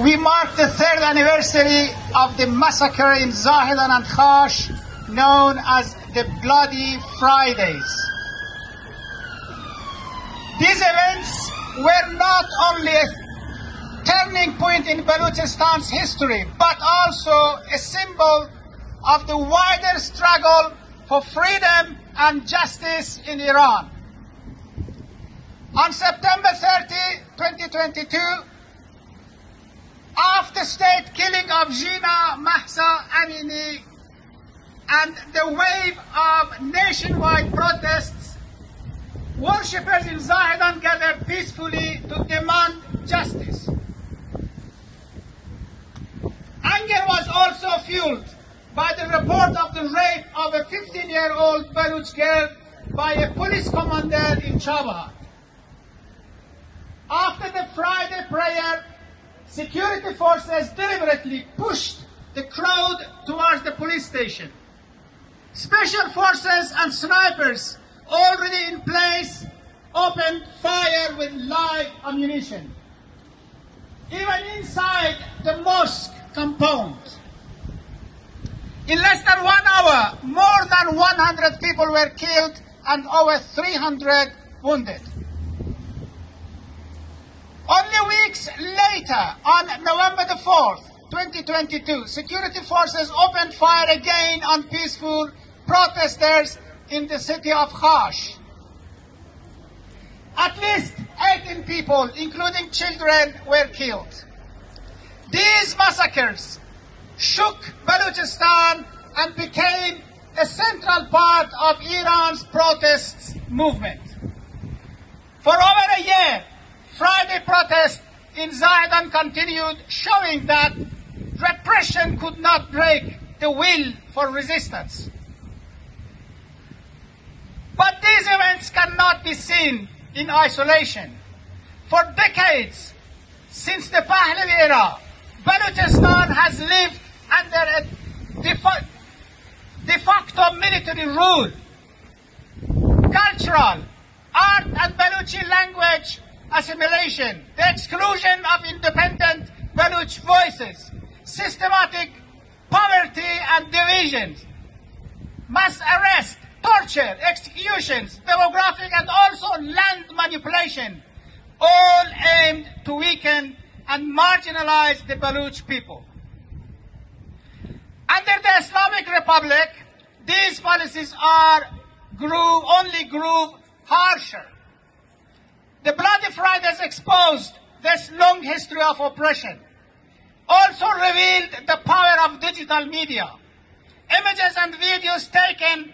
we mark the third anniversary of the massacre in Zahedan and Khash, known as the Bloody Fridays. These events were not only a turning point in Balochistan's history, but also a symbol of the wider struggle for freedom and justice in Iran. On September 30, 2022, after state killing of Gina Mahsa Amini and the wave of nationwide protests, worshippers in Zahedan gathered peacefully to demand justice. Anger was also fueled by the report of the rape of a 15-year-old Baloch girl by a police commander in Chabahar. After the Friday prayer, security forces deliberately pushed the crowd towards the police station. Special forces and snipers already in place opened fire with live ammunition. Even inside the mosque compound. In less than 1 hour, more than 100 people were killed and over 300 wounded. Only weeks later, on November the 4th, 2022, security forces opened fire again on peaceful protesters in the city of Khash. At least 18 people, including children, were killed. These massacres shook Balochistan and became a central part of Iran's protests movement. For over a year, Friday protests in Zahedan continued, showing that repression could not break the will for resistance. But these events cannot be seen in isolation. For decades, since the Pahlavi era, Balochistan has lived under a de facto military rule. Cultural, art and Balochi language assimilation, the exclusion of independent Baloch voices, systematic poverty and divisions, mass arrest, torture, executions, demographic and also land manipulation, all aimed to weaken and marginalize the Baloch people. Under the Islamic Republic, these policies only grew harsher. The Bloody Fridays exposed this long history of oppression, also revealed the power of digital media. Images and videos taken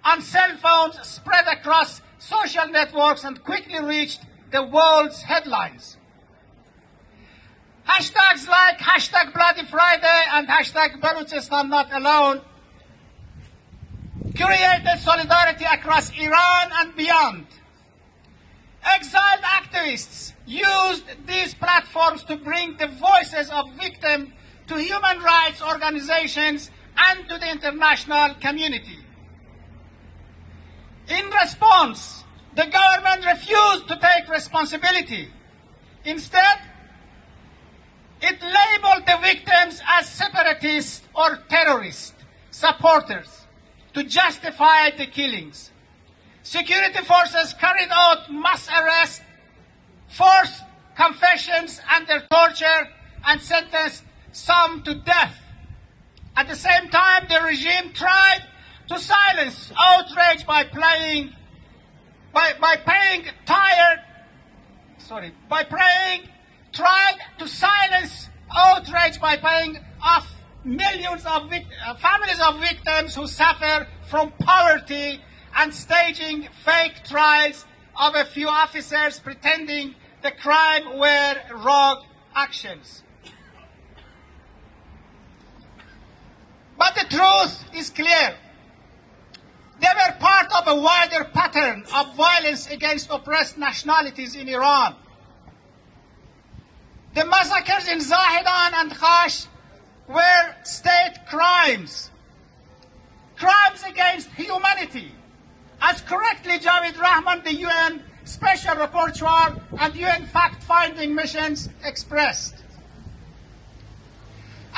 on cell phones spread across social networks and quickly reached the world's headlines. Hashtags like hashtag Bloody Friday and hashtag Balochistan Not Alone created solidarity across Iran and beyond. Exiled activists used these platforms to bring the voices of victims to human rights organizations and to the international community. In response, the government refused to take responsibility. Instead, it labeled the victims as separatists or terrorist supporters to justify the killings. Security forces carried out mass arrests, forced confessions under torture, and sentenced some to death. At the same time, the regime tried to silence outrage by paying off millions of families of victims who suffer from poverty and staging fake trials of a few officers pretending the crime were rogue actions. But the truth is clear. They were part of a wider pattern of violence against oppressed nationalities in Iran. The massacres in Zahedan and Khash were state crimes, crimes against humanity, as correctly Javid Rahman, the UN Special Rapporteur and UN fact-finding missions expressed.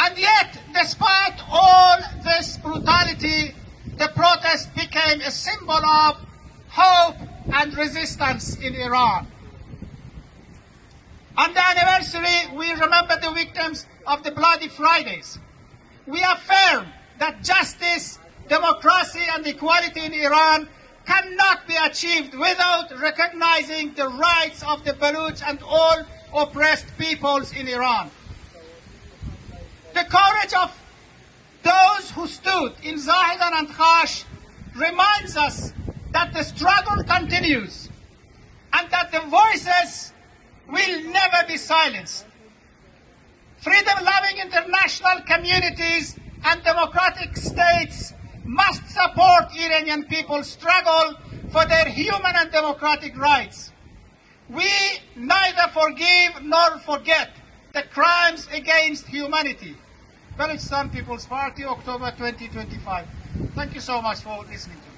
And yet, despite all this brutality, the protest became a symbol of hope and resistance in Iran. On the anniversary, we remember the victims of the bloody Fridays. We affirm that justice, democracy, and equality in Iran cannot be achieved without recognizing the rights of the Baloch and all oppressed peoples in Iran. The courage of those who stood in Zahedan and Khash reminds us that the struggle continues and that the voices will never be silenced. Freedom-loving international communities and democratic states must support Iranian people's struggle for their human and democratic rights. We neither forgive nor forget the crimes against humanity. Balochistan People's Party, October 2025. Thank you so much for listening to me.